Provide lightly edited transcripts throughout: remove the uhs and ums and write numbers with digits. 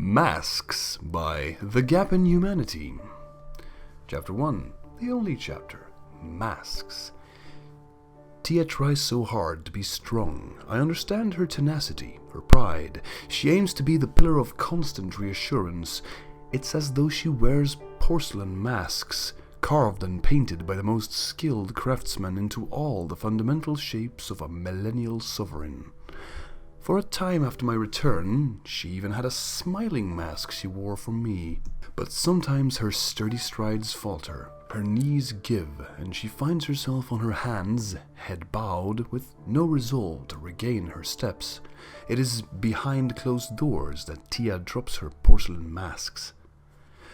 Masks by The Gap in Humanity. Chapter 1, the only chapter, Masks. Tia tries so hard to be strong. I understand her tenacity, her pride. She aims to be the pillar of constant reassurance. It's as though she wears porcelain masks, carved and painted by the most skilled craftsmen into all the fundamental shapes of a millennial sovereign. For a time after my return, she even had a smiling mask she wore for me. But sometimes her sturdy strides falter, her knees give, and she finds herself on her hands, head bowed, with no resolve to regain her steps. It is behind closed doors that Tia drops her porcelain masks.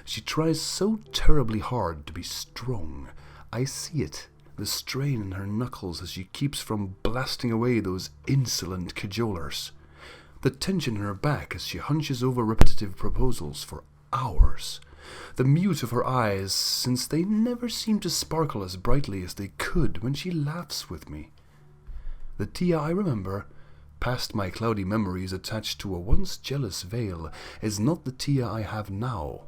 She tries so terribly hard to be strong. I see it. The strain in her knuckles as she keeps from blasting away those insolent cajolers. The tension in her back as she hunches over repetitive proposals for hours. The mute of her eyes, since they never seem to sparkle as brightly as they could when she laughs with me. The Tia I remember, past my cloudy memories attached to a once jealous veil, is not the Tia I have now.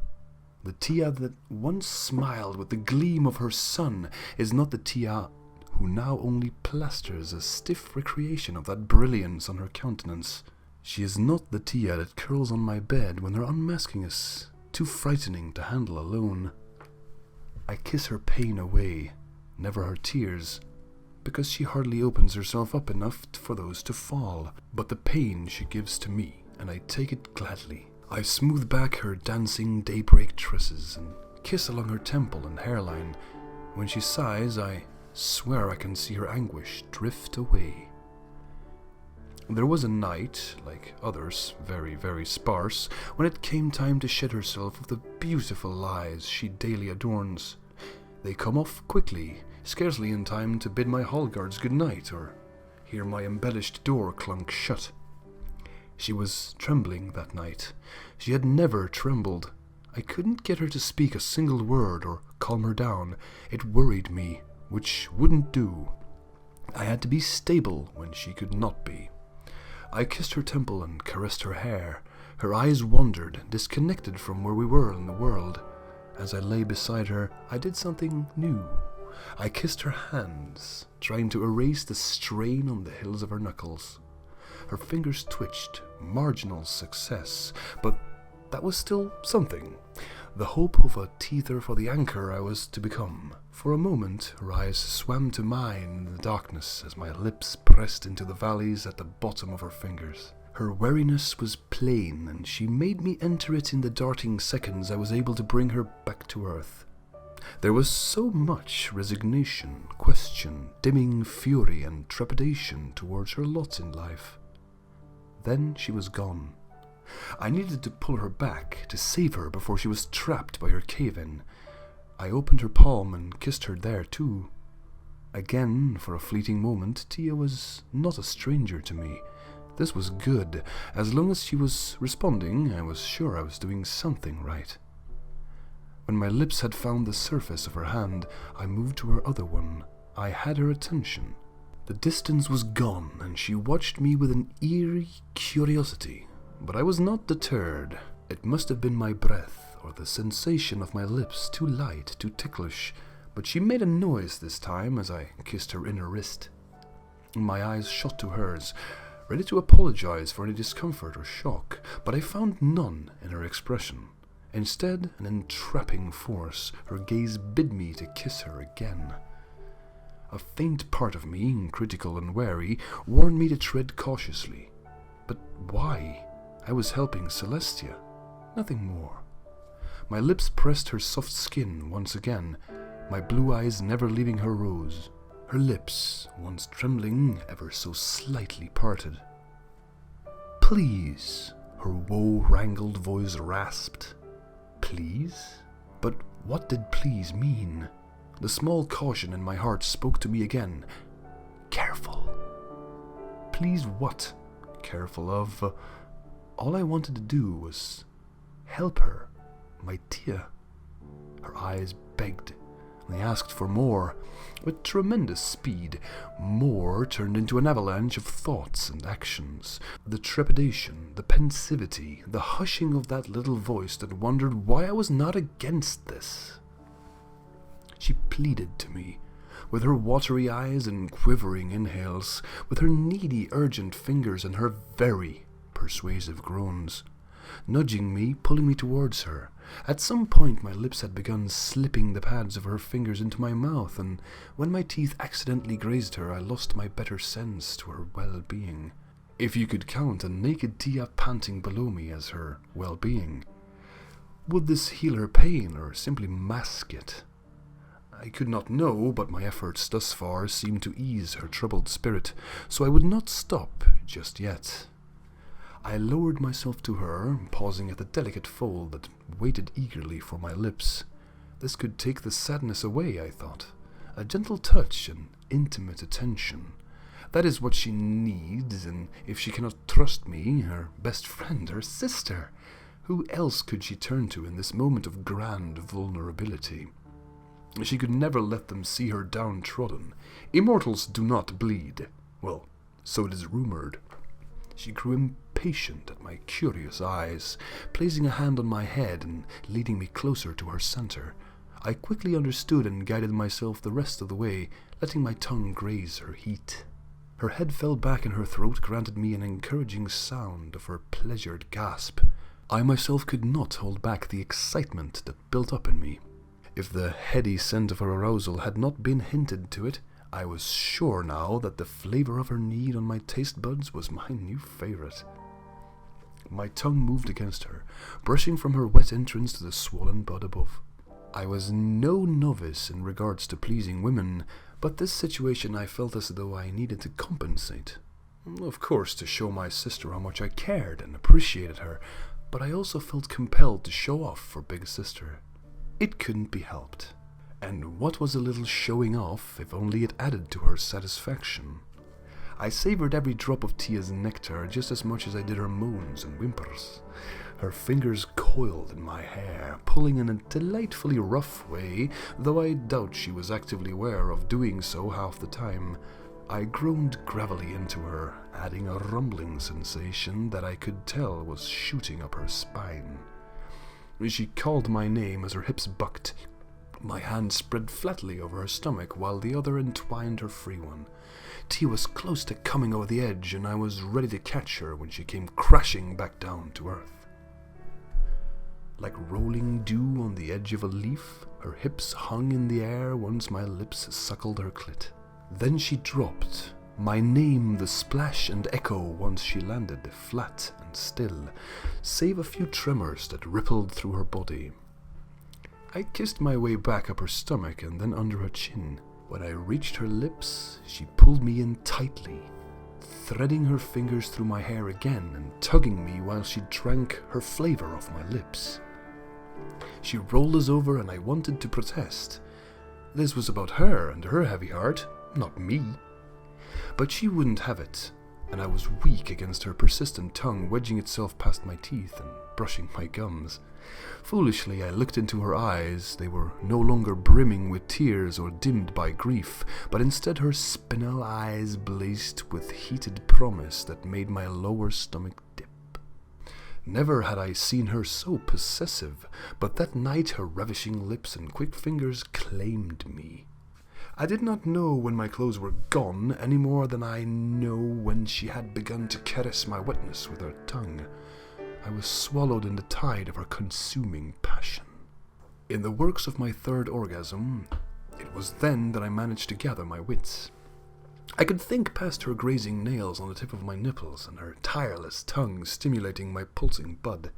The Tia that once smiled with the gleam of her sun is not the Tia who now only plasters a stiff recreation of that brilliance on her countenance. She is not the Tia that curls on my bed when her unmasking is too frightening to handle alone. I kiss her pain away, never her tears, because she hardly opens herself up enough for those to fall, but the pain she gives to me, and I take it gladly. I smooth back her dancing daybreak tresses and kiss along her temple and hairline. When she sighs, I swear I can see her anguish drift away. There was a night, like others, very, very sparse, when it came time to shed herself of the beautiful lies she daily adorns. They come off quickly, scarcely in time to bid my hall guards good night or hear my embellished door clunk shut. She was trembling that night. She had never trembled. I couldn't get her to speak a single word or calm her down. It worried me, which wouldn't do. I had to be stable when she could not be. I kissed her temple and caressed her hair. Her eyes wandered, disconnected from where we were in the world. As I lay beside her, I did something new. I kissed her hands, trying to erase the strain on the hills of her knuckles. Her fingers twitched, marginal success, but that was still something. The hope of a teether for the anchor I was to become. For a moment, her eyes swam to mine in the darkness as my lips pressed into the valleys at the bottom of her fingers. Her wariness was plain, and she made me enter it in the darting seconds I was able to bring her back to earth. There was so much resignation, question, dimming fury, and trepidation towards her lot in life. Then she was gone. I needed to pull her back, to save her before she was trapped by her cave-in. I opened her palm and kissed her there too. Again, for a fleeting moment, Tia was not a stranger to me. This was good. As long as she was responding, I was sure I was doing something right. When my lips had found the surface of her hand, I moved to her other one. I had her attention. The distance was gone, and she watched me with an eerie curiosity. But I was not deterred. It must have been my breath, or the sensation of my lips, too light, too ticklish. But she made a noise this time as I kissed her inner wrist. My eyes shot to hers, ready to apologize for any discomfort or shock, but I found none in her expression. Instead, an entrapping force, her gaze bid me to kiss her again. A faint part of me, critical and wary, warned me to tread cautiously. But why? I was helping Celestia, nothing more. My lips pressed her soft skin once again, my blue eyes never leaving her rose. Her lips, once trembling, ever so slightly parted. "Please," her woe-wrangled voice rasped. Please? But what did please mean? The small caution in my heart spoke to me again. Careful. Please what? Careful of? All I wanted to do was help her, my Tia. Her eyes begged. They asked for more. With tremendous speed, more turned into an avalanche of thoughts and actions. The trepidation, the pensivity, the hushing of that little voice that wondered why I was not against this. She pleaded to me, with her watery eyes and quivering inhales, with her needy, urgent fingers and her very persuasive groans, nudging me, pulling me towards her. At some point my lips had begun slipping the pads of her fingers into my mouth, and when my teeth accidentally grazed her, I lost my better sense to her well-being. If you could count a naked Tia panting below me as her well-being. Would this heal her pain, or simply mask it? I could not know, but my efforts thus far seemed to ease her troubled spirit, so I would not stop just yet. I lowered myself to her, pausing at the delicate fold that waited eagerly for my lips. This could take the sadness away, I thought. A gentle touch and intimate attention. That is what she needs, and if she cannot trust me, her best friend, her sister, who else could she turn to in this moment of grand vulnerability? She could never let them see her downtrodden. Immortals do not bleed. Well, so it is rumored. She grew impatient at my curious eyes, placing a hand on my head and leading me closer to her center. I quickly understood and guided myself the rest of the way, letting my tongue graze her heat. Her head fell back and her throat granted me an encouraging sound of her pleasured gasp. I myself could not hold back the excitement that built up in me. If the heady scent of her arousal had not been hinted to it, I was sure now that the flavor of her need on my taste buds was my new favorite. My tongue moved against her, brushing from her wet entrance to the swollen bud above. I was no novice in regards to pleasing women, but this situation I felt as though I needed to compensate. Of course, to show my sister how much I cared and appreciated her, but I also felt compelled to show off for big sister. It couldn't be helped. And what was a little showing off if only it added to her satisfaction? I savored every drop of Tia's nectar just as much as I did her moans and whimpers. Her fingers coiled in my hair, pulling in a delightfully rough way, though I doubt she was actively aware of doing so half the time. I groaned gravelly into her, adding a rumbling sensation that I could tell was shooting up her spine. She called my name as her hips bucked. My hand spread flatly over her stomach while the other entwined her free one. Tia was close to coming over the edge, and I was ready to catch her when she came crashing back down to earth. Like rolling dew on the edge of a leaf, her hips hung in the air once my lips suckled her clit. Then she dropped, my name the splash and echo once she landed, flat and still, save a few tremors that rippled through her body. I kissed my way back up her stomach and then under her chin. When I reached her lips, she pulled me in tightly, threading her fingers through my hair again and tugging me while she drank her flavor off my lips. She rolled us over and I wanted to protest. This was about her and her heavy heart, not me. But she wouldn't have it, and I was weak against her persistent tongue wedging itself past my teeth and brushing my gums. Foolishly, I looked into her eyes. They were no longer brimming with tears or dimmed by grief, but instead her spinel eyes blazed with heated promise that made my lower stomach dip. Never had I seen her so possessive, but that night her ravishing lips and quick fingers claimed me. I did not know when my clothes were gone any more than I know when she had begun to caress my wetness with her tongue. I was swallowed in the tide of her consuming passion. In the works of my third orgasm, it was then that I managed to gather my wits. I could think past her grazing nails on the tip of my nipples and her tireless tongue stimulating my pulsing bud.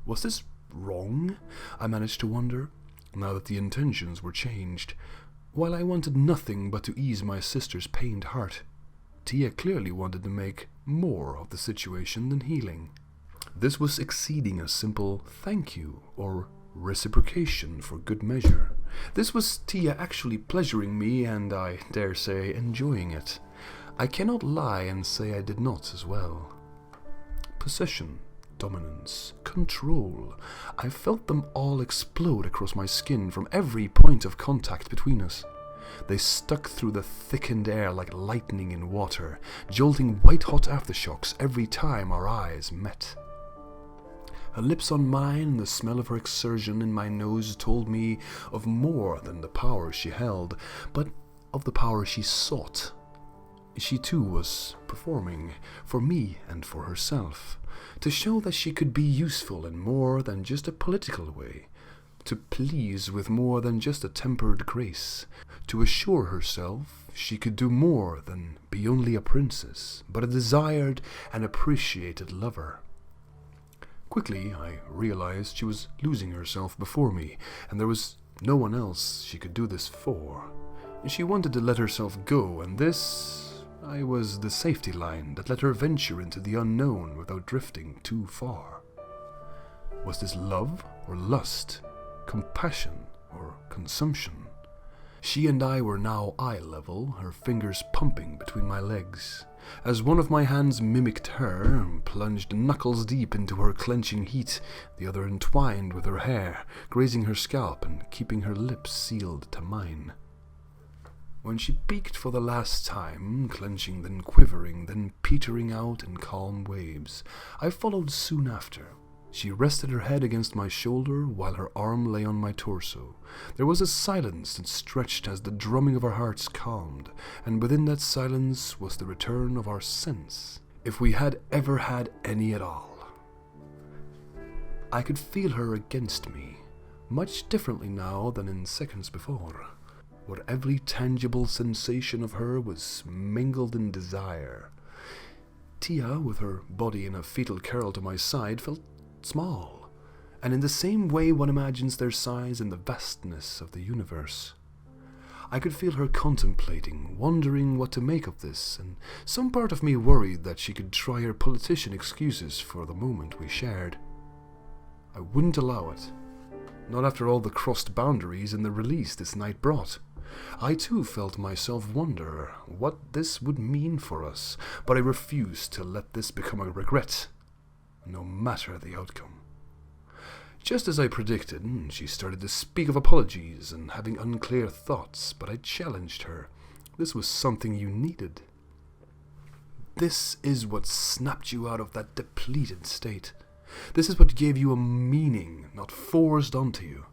Was this wrong? I managed to wonder, now that the intentions were changed. While I wanted nothing but to ease my sister's pained heart, Tia clearly wanted to make more of the situation than healing. This was exceeding a simple thank you or reciprocation for good measure. This was Tia actually pleasuring me and, I dare say, enjoying it. I cannot lie and say I did not as well. Possession, dominance, control. I felt them all explode across my skin from every point of contact between us. They stuck through the thickened air like lightning in water, jolting white-hot aftershocks every time our eyes met. Her lips on mine and the smell of her exertion in my nose told me of more than the power she held, but of the power she sought. She too was performing, for me and for herself, to show that she could be useful in more than just a political way, to please with more than just a tempered grace, to assure herself she could do more than be only a princess, but a desired and appreciated lover. Quickly, I realized she was losing herself before me, and there was no one else she could do this for. She wanted to let herself go, and this, I was the safety line that let her venture into the unknown without drifting too far. Was this love or lust, compassion or consumption? She and I were now eye level, her fingers pumping between my legs. As one of my hands mimicked her, plunged knuckles deep into her clenching heat, the other entwined with her hair, grazing her scalp and keeping her lips sealed to mine. When she peaked for the last time, clenching, then quivering, then petering out in calm waves, I followed soon after. She rested her head against my shoulder while her arm lay on my torso. There was a silence that stretched as the drumming of our hearts calmed, and within that silence was the return of our sense, if we had ever had any at all. I could feel her against me, much differently now than in seconds before, where every tangible sensation of her was mingled in desire. Tia, with her body in a fetal curl to my side, felt small, and in the same way one imagines their size in the vastness of the universe. I could feel her contemplating, wondering what to make of this, and some part of me worried that she could try her politician excuses for the moment we shared. I wouldn't allow it, not after all the crossed boundaries and the release this night brought. I too felt myself wonder what this would mean for us, but I refused to let this become a regret, no matter the outcome. Just as I predicted, she started to speak of apologies and having unclear thoughts, but I challenged her. This was something you needed. This is what snapped you out of that depleted state. This is what gave you a meaning, not forced onto you.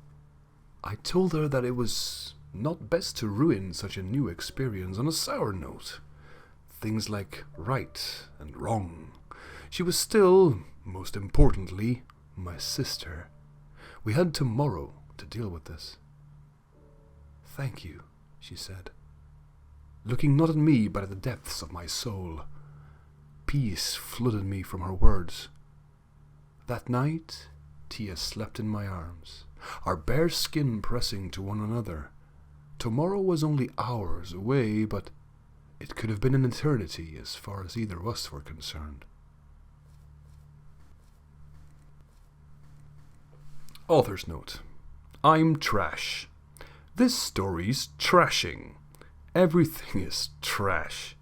I told her that it was not best to ruin such a new experience on a sour note. Things like right and wrong. She was still, most importantly, my sister. We had tomorrow to deal with this. "Thank you," she said, looking not at me but at the depths of my soul. Peace flooded me from her words. That night, Tia slept in my arms, our bare skin pressing to one another. Tomorrow was only hours away, but it could have been an eternity as far as either of us were concerned. Author's note. I'm trash. This story's trashing. Everything is trash.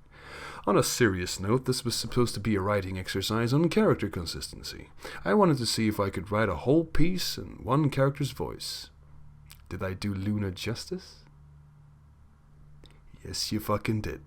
On a serious note, this was supposed to be a writing exercise on character consistency. I wanted to see if I could write a whole piece in one character's voice. Did I do Luna justice? Yes, you fucking did.